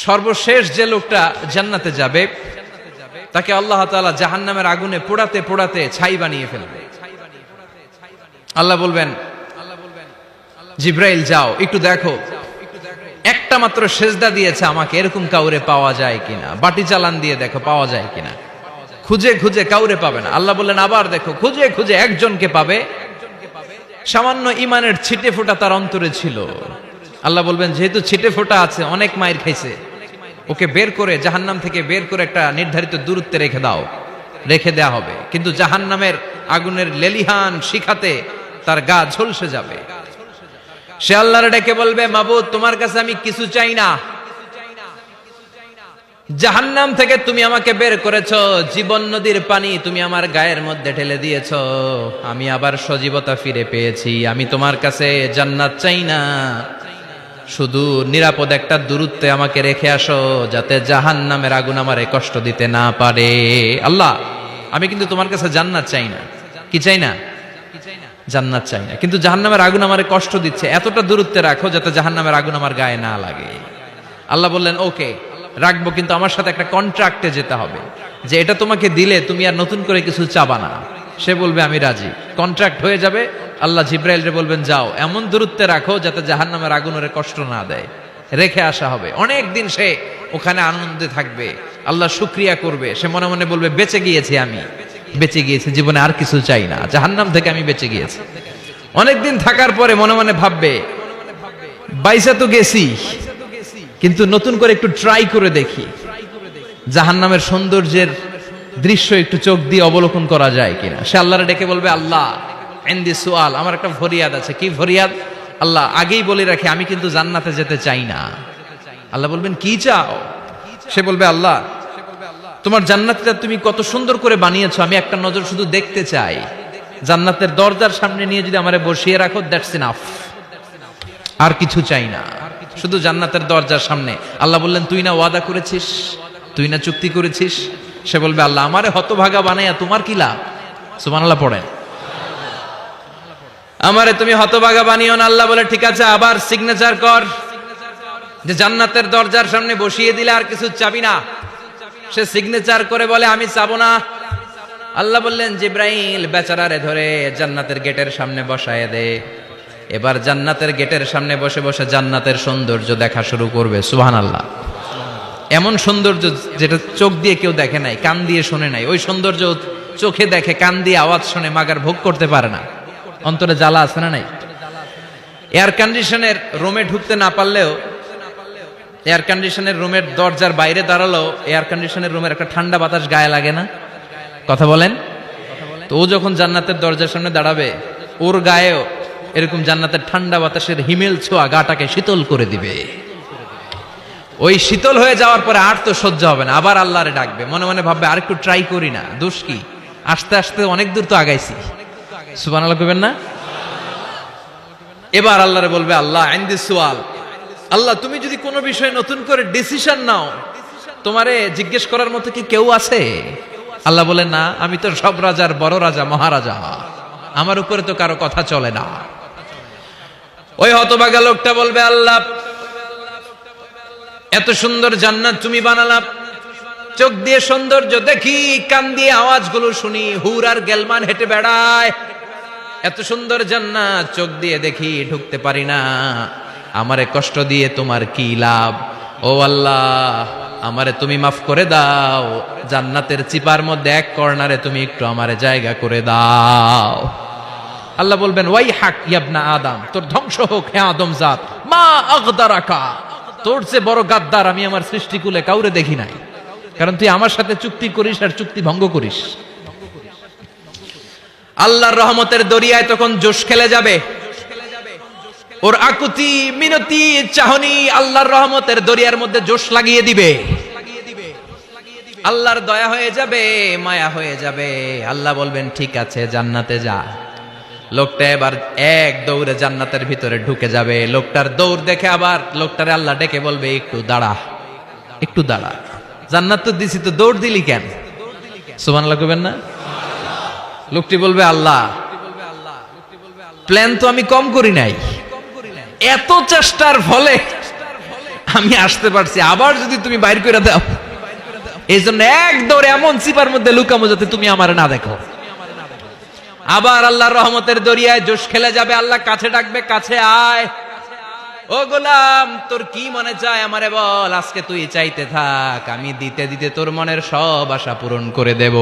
সর্বশেষ যে লোকটা জান্নাতে যাবে তাকে আল্লাহ তাআলা জাহান্নামের আগুনে পোড়াতে পোড়াতে ছাই বানিয়ে ফেলবে। আল্লাহ বলবেন, জিব্রাইল যাও একটু দেখো, একটা মাত্র সেজদা দিয়েছে আমাকে, এরকম কাউরে পাওয়া যায় কিনা। বাটি চালান দিয়ে দেখো পাওয়া যায় কিনা। খুঁজে খুঁজে কাউরে পাবে না। আল্লাহ বললেন আবার দেখো, খুঁজে খুঁজে একজনকে পাবে, সামান্য ইমানের ছিটে ফোঁটা তার অন্তরে ছিল। আল্লাহ বলবেন যেহেতু ছিটে ফোঁটা আছে, অনেক মায়ের খাইছে, ওকে বের করে জাহান্নাম থেকে বের করে একটা নির্ধারিত দূরত্বে রেখে দাও। রেখে দেয়া হবে, কিন্তু জাহান্নামের আগুনের লেলিহান শিখাতে তার গা ঝলসে যাবে। সে আল্লাহর ডেকে বলবে, মাবুদ তোমার কাছে আমি কিছু চাই না, জাহান্নাম থেকে তুমি আমাকে বের করেছো, জীবন নদীর পানি তুমি আমার গায়ের মধ্যে ঢেলে দিয়েছো, আমি আবার সজীবতা ফিরে পেয়েছি। আমি তোমার কাছে জান্নাত চাই না, শুধু নিরাপদ একটা দূরত্বে আমাকে রেখে আসো, যাতে জাহান্নামের আগুন আমারে কষ্ট দিতে না পারে। আল্লাহ আমি কিন্তু তোমার কাছে জান্নাত চাই না। কি চাই না? জান্নাত চাই না, কিন্তু জাহান্নামের আগুন আমারে কষ্ট দিচ্ছে, এতটা দূরত্বে রাখো যাতে জাহান্নামের আগুন আমার গায়ে না লাগে। আল্লাহ বললেন ওকে রাখবো, কিন্তু আমার সাথে একটা কন্ট্রাক্টে যেতে হবে, যে এটা তোমাকে দিলে তুমি আর নতুন করে কিছু চাবা না। সে বলবে আমি রাজি, কন্ট্রাক্ট হয়ে যাবে। আল্লাহ জিব্রাইলরে বলবেন যাও এমন দূরত্বে রাখো যাতে জাহান্নামের আগুন ওরে কষ্ট না দেয়। রেখে আসা হবে, অনেক দিন সে ওখানে আনন্দে থাকবে, আল্লাহ শুকরিয়া করবে। সে মনে মনে বলবে বেঁচে গিয়েছি, আমি বেঁচে গিয়েছি, জীবনে আর কিছু চাই না, জাহান্নাম থেকে আমি বেঁচে গিয়েছি। অনেকদিন থাকার পরে মনে মনে ভাববে বাইসা তো গেছি, কিন্তু নতুন করে একটু ট্রাই করে দেখি, জাহান্নামের সৌন্দর্যের দৃশ্য একটু চোখ দিয়ে অবলোকন করা যায় কিনা। সে আল্লাহরে ডেকে বলবে আল্লাহ ইনদি সুআল, আমার একটা ফরিয়াদ আছে। কি ফরিয়াদ? আল্লাহ আগেই বলে রাখি আমি কিন্তু জান্নাতে যেতে চাই না। আল্লাহ বলবেন কি চাও? সে বলবে আল্লাহ তোমার জান্নাতটা তুমি কত সুন্দর করে বানিয়েছো, আমি একটা নজর শুধু দেখতে চাই। জান্নাতের দরজার সামনে নিয়ে যদি আমারে বসিয়ে রাখো, দ্যাটস ইনাফ, আর কিছু চাই না, শুধু জান্নাতের দরজার সামনে। আল্লাহ বললেন তুই না ওয়াদা করেছিস, তুই না চুক্তি করেছিস। সে বলবে আল্লাহ আমারে হতভাগা বানাইয়া তোমার কি লাভ? সুবহানাল্লাহ পড়েন। আমারে তুমি হতভাগা বানিও না। আল্লাহ বলে ঠিক আছে, আবার সিগনেচার কর যে জান্নাতের দরজার সামনে বসিয়ে দিলে আর কিছু চাবি না। সে সিগনেচার করে বলে আমি চাবো না। আল্লাহ বললেন জিব্রাইল বেচারারে ধরে জান্নাতের গেটের সামনে বসায় দে। এবার জান্নাতের গেটের সামনে বসে বসে জান্নাতের সৌন্দর্য দেখা শুরু করবে। সুবহানাল্লাহ। এমন সৌন্দর্য যেটা চোখ দিয়ে কেউ দেখে নাই, কান দিয়ে শোনে নাই। ওই সৌন্দর্য চোখে দেখে, কান দিয়ে আওয়াজ শুনে, মাগার ভোগ করতে পারে না। অন্তরে জ্বালা আছে না নাই? এয়ার কন্ডিশনের রুমে ঢুকতে না পারলেও, এয়ার কন্ডিশনের রুমের দরজার বাইরে দাঁড়ালো, এয়ার কন্ডিশনের রুমের একটা ঠান্ডা বাতাস গায়ে লাগে না? কথা বলেন তো। ও যখন জান্নাতের দরজার সামনে দাঁড়াবে, ওর গায়েও এরকম জান্নাতের ঠান্ডা বাতাসের হিমেল ছোঁয়া গাটাকে শীতল করে দিবে। ওই শীতল হয়ে যাওয়ার পরে আর তো সহ্য হবে না, আবার আল্লাহরে ডাকবে। মনে মনে ভাববে আর একটু ট্রাই করি না, দোষ কি, আস্তে আস্তে অনেক দূর তো আগাইছি। সুবহানাল্লাহ কইবেন না? এবার আল্লাহরে বলবে আল্লাহ ইনদি সুআল, আল্লাহ তুমি যদি কোনো বিষয়ে নতুন করে ডিসিশন নাও, তোমারে জিজ্ঞেস করার মতো কি কেউ আছে? আল্লাহ বলে না, আমি তো সব রাজার বড় রাজা, মহারাজা, আমার উপরে তো কারো কথা চলে না। ওই হতভাগা লোকটা বলবে আল্লাহ এত সুন্দর জান্নাত তুমি বানালা, চোখ দিয়ে সৌন্দর্য দেখি, কান দিয়ে আওয়াজগুলো শুনি, হুর আর গেলমান হেঁটে বেড়ায়, এত সুন্দর জান্নাত চোখ দিয়ে দেখি, ঢুকতে পারি না, আমারে কষ্ট দিয়ে তোমার কি লাভ? ও আল্লাহ আমারে তুমি মাফ করে দাও, জান্নাতের চিপার মধ্যে এক কর্নারে তুমি একটু আমারে জায়গা করে দাও। আল্লাহ বলবেন ওয়াই হাক ইয়াবনা আদম, তোর ধ্বংস হোক হে আদম জাত, মা আগদারাকা, তোর চেয়ে বড় গাদ্দার আমি আমার সৃষ্টিকুলে কাউরে দেখি নাই, কারণ তুই আমার সাথে চুক্তি করিস আর চুক্তি ভঙ্গ করিস। আল্লাহর রহমতের দরিয়ায় তখন জোশ খেলে যাবে, ওর আকুতি মিনতি চাহনি আল্লাহর রহমতের দরিয়ার মধ্যে জোশ লাগিয়ে দিবে। আল্লাহর দয়া হয়ে যাবে, মায়া হয়ে যাবে। আল্লাহ বলবেন ঠিক আছে জান্নাতে যা। লোকটা এবার এক দৌড়ে জান্নাতের ভিতরে ঢুকে যাবে। লোকটার দৌড় দেখে আবার লোকটারে আল্লাহ ডেকে বলবে একটু দাঁড়া, একটু দাঁড়া, জান্নাত তো দিছি, তো দৌড় দিলি কেন? সুবহানাল্লাহ কইবেন না? লোকটি বলবে আল্লাহ প্ল্যান তো আমি কম করি নাই, এত চেষ্টার ফলে আমি আসতে পারছি, আবার যদি তুমি বাইর করে দাও, এই জন্য এক দৌড়ে এমন চিপার মধ্যে লুকামো যাতে তুমি আমার না দেখো। আবার আল্লাহর রহমতের দরিয়ায় জোশ খেলে যাবে, আল্লাহ কাছে ডাকবে, কাছে আয়, ও গোলাম তোর কি মনে চায় আমারে বল, আজকে তুই চাইতে থাক, আমি দিতে দিতে তোর মনের সব আশা পূরণ করে দেব।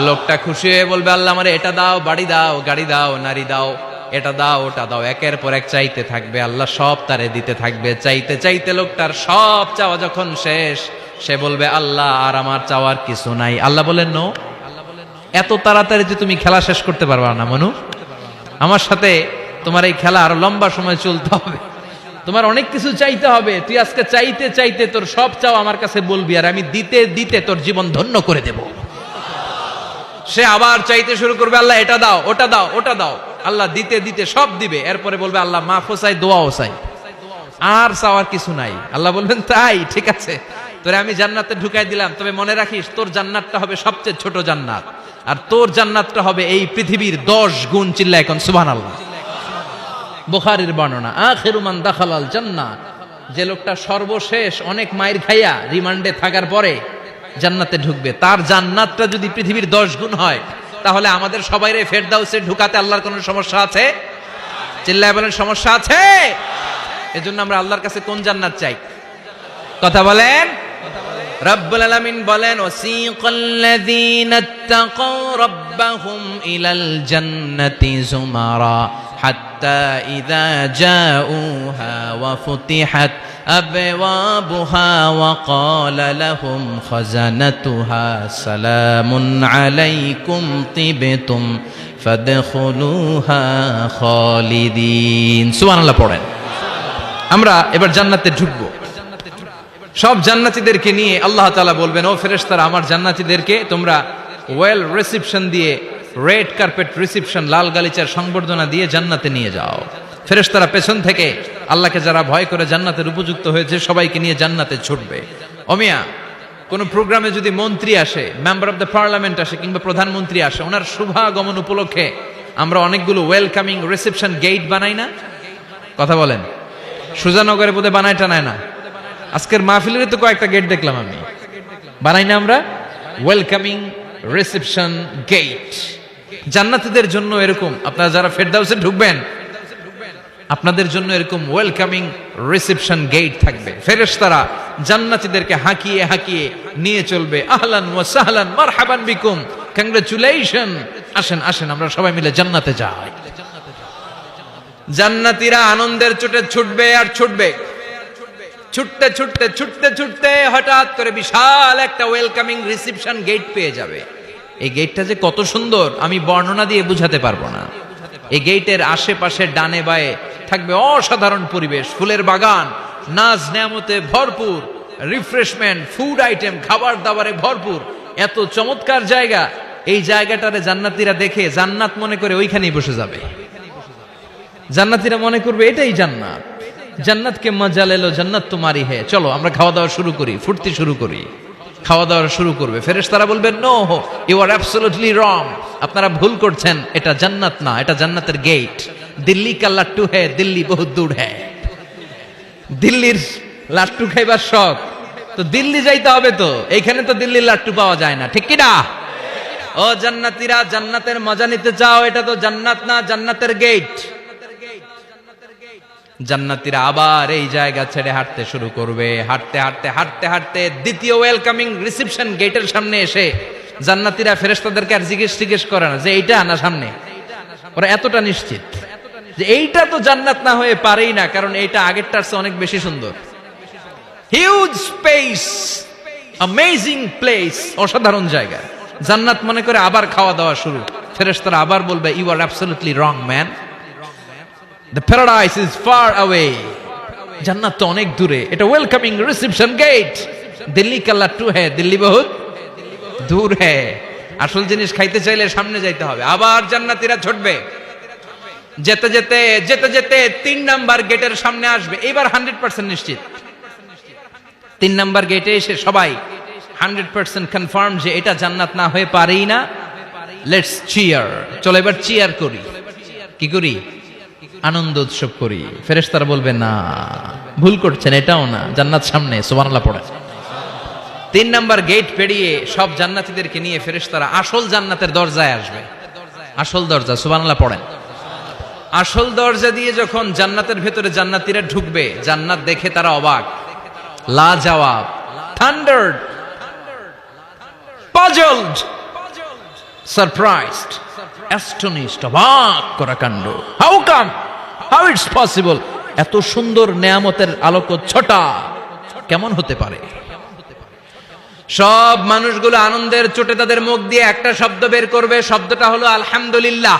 লোকটা খুশি হয়ে বলবে, আল্লাহ আমারে এটা দাও, বাড়ি দাও, গাড়ি দাও, নারী দাও, এটা দাও, ওটা দাও, একের পর এক চাইতে থাকবে, আল্লাহ সব তারে দিতে থাকবে। চাইতে চাইতে লোকটার সব চাওয়া যখন শেষ, সে বলবে, আল্লাহ আর আমার চাওয়ার কিছু নাই। আল্লাহ বলেন, নো, এত তাড়াতাড়ি যে তুমি খেলা শেষ করতে পারবা না মনু, আমার সাথে তোমার এই খেলা আরো লম্বা সময় চলতে হবে, তোমার অনেক কিছু চাইতে হবে। তুই আজকে চাইতে চাইতে তোর সব চাও আমার কাছে বলবি, আর আমি দিতে দিতে তোর জীবন ধন্য করে দেব। সে আবার চাইতে শুরু করবে, আল্লাহ এটা দাও, ওটা দাও, ওটা দাও, আল্লাহ দিতে দিতে সব দিবে। এরপরে বলবে, আল্লাহ মাফও চাই, দোয়াও চাই, আর চাওয়ার কিছু নাই। আল্লাহ বলবেন, তাই ঠিক আছে, তোরে আমি জান্নাতে ঢুকাই দিলাম, তবে মনে রাখিস তোর জান্নাতটা হবে সবচেয়ে ছোট জান্নাত, আর তোর জান্নাতটা হবে এই পৃথিবীর 10 গুণ। চিল্লায় এখন সুবহানাল্লাহ। বুখারীর বর্ণনা, আখিরু মান দাখালাল জান্নাহ, যে লোকটা সর্বশেষ অনেক মাইর খাইয়া রিমান্ডে থাকার পরে জান্নাতে ঢুকবে, তার জান্নাতটা যদি পৃথিবীর 10 গুণ হয়, তাহলে আমাদের সবাইরে ফেরদাউসে ঢুকাতে আল্লাহর কোনো সমস্যা আছে? চিল্লায় বলেন, সমস্যা আছে? এজন্য আমরা আল্লাহর কাছে কোন জান্নাত চাই? কথা বলেন। রব্বুল আলামিন বলেন, ওয়াসিকাল্লাযীনা ইত্তাকাউ রাব্বাহুম ইলাল জান্নাতি যুমারা হাত্তা ইযা জাউহা ওয়া ফুতিহাত আবওয়াবুহা ওয়া ক্বালা লাহুম খাজানাতুহা সালামুন আলাইকুম তিবতুম ফাদখুলুহা খালিদিন। সুবহানাল্লাহ পড়েন। আমরা এবার জান্নাতে ঢুকবো। সব জান্নাতীদেরকে নিয়ে আল্লাহ তাআলা বলবেন, ও ফেরেশতারা, আমার জান্নাতীদেরকে তোমরা ওয়েল রিসেপশন দিয়ে, রেড কার্পেট রিসেপশন, লাল গালিচার সংবর্ধনা দিয়ে জান্নাতে নিয়ে যাও। ফেরেশতারা পেছন থেকে আল্লাহকে যারা ভয় করে জান্নাতের উপযুক্ত হয়েছে সবাইকে নিয়ে জান্নাতে ছুটবে। ওমিয়া, কোন প্রোগ্রামে যদি মন্ত্রী আসে, মেম্বার অফ দ্য পার্লামেন্ট আসে, কিংবা প্রধানমন্ত্রী আসে, ওনার শুভাগমন উপলক্ষে আমরা অনেকগুলো ওয়েলকামিং রিসেপশন গেট বানাই না? কথা বলেন। সুজানগরে বোধহয় বানায় টানায় না? আজকের মাহফিলের তো কয়েকটা গেট দেখলাম আমি, বানাই না আমরা? Welcoming reception gate. জান্নাতীদের জন্য এরকম, আপনারা যারা ফেরদাউসে ঢুকবেন, আপনাদের জন্য এরকম ওয়েলকামিং রিসেপশন গেট থাকবে। ফেরেশতারা জান্নাতীদেরকে হাঁকিয়ে হাঁকিয়ে নিয়ে চলবে, আহলান ওয়া সাহলান মারহাবান বিকুম, কংগ্রাচুলেশন, আসেন আসেন আমরা সবাই মিলে জান্নাতে যাই। জান্নাতীরা আনন্দের চোটে ছুটবে আর ছুটবে, ছুটতে ছুটতে ছুটতে ছুটতে হঠাৎ করে বিশাল একটা ওয়েলকামিং রিসেপশন গেট পেয়ে যাবে। এই গেটটা যে কত সুন্দর আমি বর্ণনা দিয়ে বুঝাতে পারবো না। এই গেটের আশেপাশে ডানে বায়ে থাকবে অসাধারণ পরিবেশ, ফুলের বাগান, নাজ নেয়ামতে ভরপুর, রিফ্রেশমেন্ট, ফুড আইটেম, খাবার দাবারে ভরপুর, এত চমৎকার জায়গা। এই জায়গাটারে জান্নাতীরা দেখে জান্নাত মনে করে ওইখানেই বসে যাবে। জান্নাতীরা মনে করবে এটাই জান্নাত, জান্নাতকে মজা লেলো, জান্নাত তোমারই হে, চলো আমরা খাওয়া দাওয়া শুরু করি, ফুর্তি শুরু করি। খাওয়া দাওয়া শুরু করবে। ফেরেশতারা বলবেন, no, you are absolutely wrong, আপনারা ভুল করছেন, এটা জান্নাত না, এটা জান্নাতের গেট। দিল্লি কা লাট্টু হে, দিল্লি বহুত দূর হে। দিল্লির লাট্টু খাইবার শখ, তো দিল্লি যাইতে হবে, তো এইখানে তো দিল্লির লাট্টু পাওয়া যায় না, ঠিক কি না? ও জান্নাতীরা, জান্নাতের মজা নিতে চাও? এটা তো জান্নাত না, জান্নাতের গেট। জান্নাতীরা আবার এই জায়গা ছেড়ে হাঁটতে শুরু করবে। হাঁটতে হাঁটতে হাঁটতে হাঁটতে দ্বিতীয় ওয়েলকামিং রিসেপশন গেটের সামনে এসে জান্নাতীরা ফেরেশতাদেরকে আর জিজ্ঞেস করে না যে এইটা না সামনে, ওরা এতটা নিশ্চিত যে এইটা তো জান্নাত না হয়ে পারেই না, কারণ এইটা আগেরটার চেয়ে অনেক বেশি সুন্দর। হিউজ স্পেস, অ্যামেজিং প্লেস, অসাধারণ জায়গা। জান্নাত মনে করে আবার খাওয়া দাওয়া শুরু। ফেরেশতারা আবার বলবে, you are absolutely wrong man, the paradise is far away, জান্নাত তো অনেক দূরে, এটা ওয়েলকামিং রিসেপশন গেট। দিল্লি কা লাট্টু হে, দিল্লি বহুত দূর হে। আসল জিনিস খাইতে চাইলে সামনে যাইতে হবে। আবার জান্নাতীরা ছুটবে, যেতে যেতে যেতে যেতে 3 নাম্বার গেটের সামনে আসবে। এবার 100% নিশ্চিত, 3 নাম্বার গেটে এসে সবাই 100% কনফার্ম যে এটা জান্নাত না হয়ে পারেই না। লেটস চিয়ার, চলো এবার চিয়ার করি। কি করি? আনন্দ উৎসব করি, ফেরেশতারা বলবে না, ভুল করছেন, এটাও না, জান্নাত সামনে, সুবহানাল্লাহ পড়ে। 3 নাম্বার গেট পেরিয়ে সব জান্নাতীদেরকে নিয়ে ফেরেশতারা আসল জান্নাতের দরজায় আসবে। আসল দরজা, সুবহানাল্লাহ পড়েন। আসল দরজা দিয়ে যখন জান্নাতের ভেতরে জান্নাতীরা ঢুকবে, জান্নাত দেখে তারা অবাক, লাজবাব, থান্ডার্ড, পাজলড, সারপ্রাইজড, অ্যাস্টনিশড, অবাক করা কাণ্ড। How come, how it's possible, এত সুন্দর নেয়ামতের আলোকচ্ছটা কেমন হতে পারে? সব মানুষগুলো আনন্দের চোটে তাদের মুখ দিয়ে একটা শব্দ বের করবে, শব্দটা হলো আলহামদুলিল্লাহ।